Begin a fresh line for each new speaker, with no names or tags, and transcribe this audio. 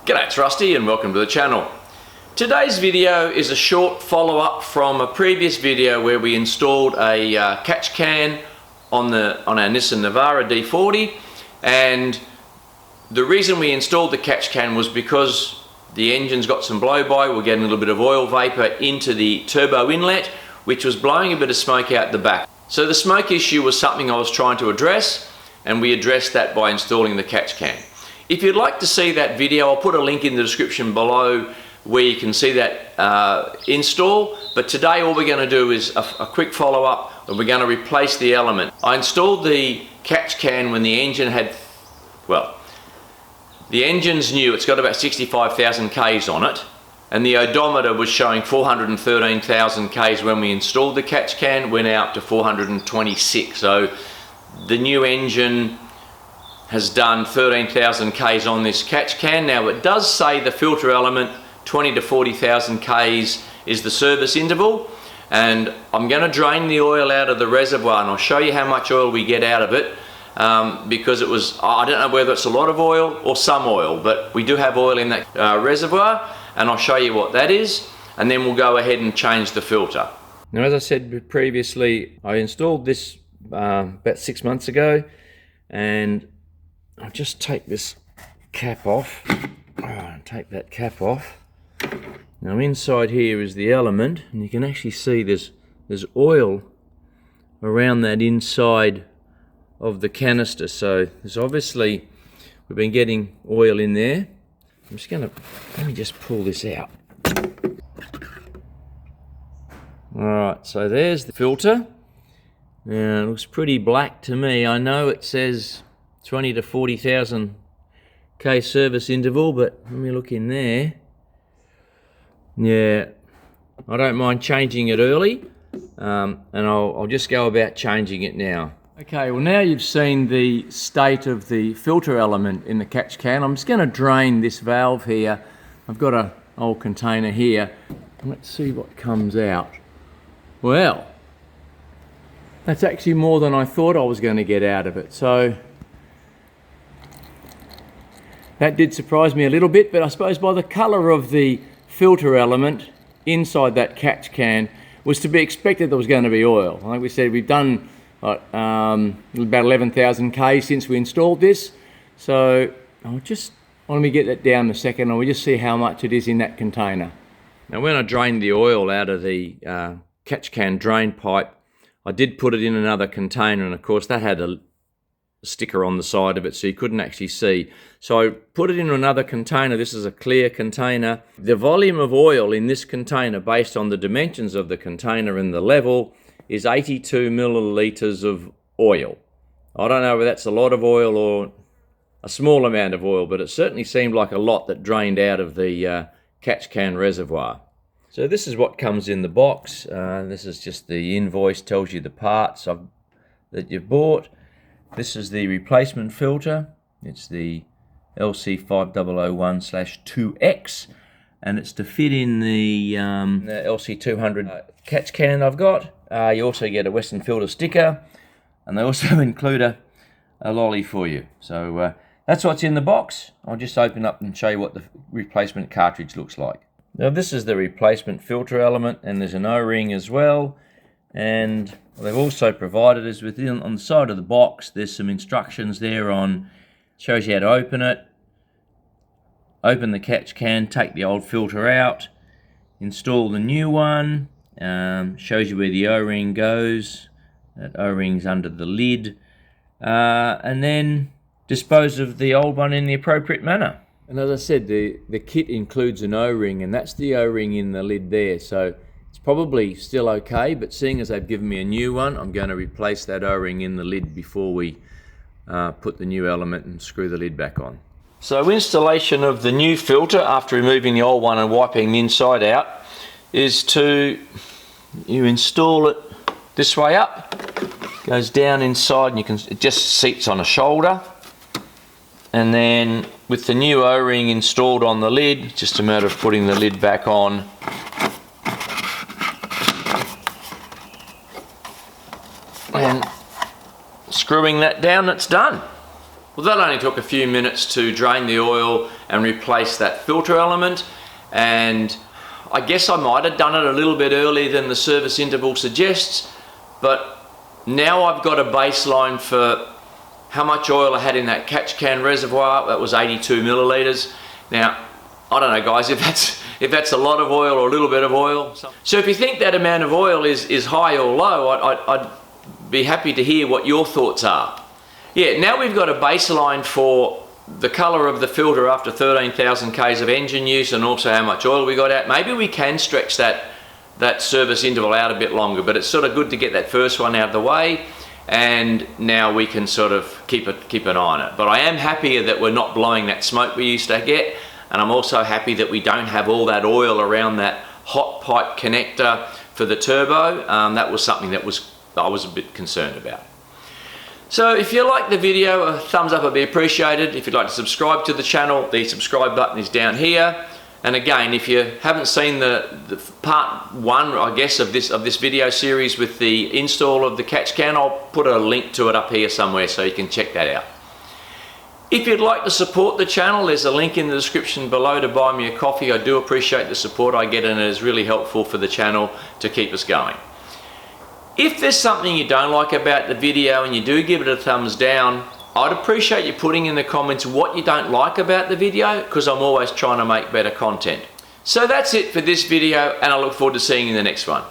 G'day, it's Rusty and welcome to the channel. Today's video is a short follow-up from a previous video where we installed a catch can on our Nissan Navara D40, and the reason we installed the catch can was because the engine's got some blow-by. We're getting a little bit of oil vapor into the turbo inlet, which was blowing a bit of smoke out the back. So the smoke issue was something I was trying to address, and we addressed that by installing the catch can. If you'd like to see that video, I'll put a link in the description below where you can see that install. But today all we're going to do is a quick follow-up, and we're going to replace the element. I installed the catch can when the engine had, well, the engine's new. It's got about 65,000 Ks on it, and the odometer was showing 413,000 Ks when we installed the catch can. Went out to 426. So the new engine has done 13,000 Ks on this catch can. Now it does say the filter element 20 to 40,000 Ks is the service interval, and I'm going to drain the oil out of the reservoir, and I'll show you how much oil we get out of it, because it was, I don't know whether it's a lot of oil or some oil, but we do have oil in that reservoir, and I'll show you what that is, and then we'll go ahead and change the filter. Now, as I said previously, I installed this about 6 months ago, and I'll just take this cap off. Take that cap off. Now inside here is the element, and you can actually see there's oil around that inside of the canister. So there's obviously, we've been getting oil in there. I'm just gonna, let me just pull this out. Alright, so there's the filter. Now it looks pretty black to me. I know it says 20 to 40,000 K service interval, but let me look in there. Yeah, I don't mind changing it early, and I'll just go about changing it now. Okay, well now you've seen the state of the filter element in the catch can. I'm just going to drain this valve here. I've got an old container here. Let's see what comes out. Well, that's actually more than I thought I was going to get out of it. So that did surprise me a little bit, but I suppose by the colour of the filter element inside that catch can was to be expected there was going to be oil. Like we said, we've done about 11,000 K since we installed this. So let me get that down in a second, and we'll just see how much it is in that container. Now when I drained the oil out of the catch can drain pipe, I did put it in another container, and of course that had a sticker on the side of it, so you couldn't actually see. So I put it in another container. This is a clear container. The volume of oil in this container, based on the dimensions of the container and the level, is 82 milliliters of oil. I don't know whether that's a lot of oil or a small amount of oil, but it certainly seemed like a lot that drained out of the catch can reservoir. So this is what comes in the box. This is just the invoice, tells you the parts that you've bought. This is the replacement filter. It's the LC5001/2X, and it's to fit in the LC200 catch can I've got. You also get a Western filter sticker, and they also include a lolly for you. So that's what's in the box. I'll just open up and show you what the replacement cartridge looks like. Now this is the replacement filter element, and there's an O-ring as well. And they've also provided us with, on the side of the box, there's some instructions there on, shows you how to open it, open the catch can, take the old filter out, install the new one, shows you where the O-ring goes, that O-ring's under the lid, and then dispose of the old one in the appropriate manner. And as I said, the kit includes an O-ring, and that's the O-ring in the lid there, so it's probably still okay, but seeing as they've given me a new one, I'm going to replace that O-ring in the lid before we put the new element and screw the lid back on. So installation of the new filter after removing the old one and wiping the inside out is you install it this way up, goes down inside, and it just seats on a shoulder, and then with the new O-ring installed on the lid, it's just a matter of putting the lid back on and screwing that down. It's done. Well, that only took a few minutes to drain the oil and replace that filter element, and I guess I might have done it a little bit earlier than the service interval suggests, but now I've got a baseline for how much oil I had in that catch can reservoir. That was 82 milliliters. Now, I don't know guys, if that's a lot of oil or a little bit of oil. So if you think that amount of oil is high or low, I'd be happy to hear what your thoughts are. Yeah, now we've got a baseline for the color of the filter after 13,000 Ks of engine use, and also how much oil we got out. Maybe we can stretch that service interval out a bit longer, but it's sort of good to get that first one out of the way, and now we can sort of keep an eye on it. But I am happier that we're not blowing that smoke we used to get, and I'm also happy that we don't have all that oil around that hot pipe connector for the turbo. That was something that I was a bit concerned about. So if you like the video, a thumbs up would be appreciated. If you'd like to subscribe to the channel, the subscribe button is down here. And again, if you haven't seen the part one, I guess, of this video series with the install of the catch can, I'll put a link to it up here somewhere so you can check that out. If you'd like to support the channel, there's a link in the description below to buy me a coffee. I do appreciate the support I get, and it is really helpful for the channel to keep us going. If there's something you don't like about the video and you do give it a thumbs down, I'd appreciate you putting in the comments what you don't like about the video, because I'm always trying to make better content. So that's it for this video, and I look forward to seeing you in the next one.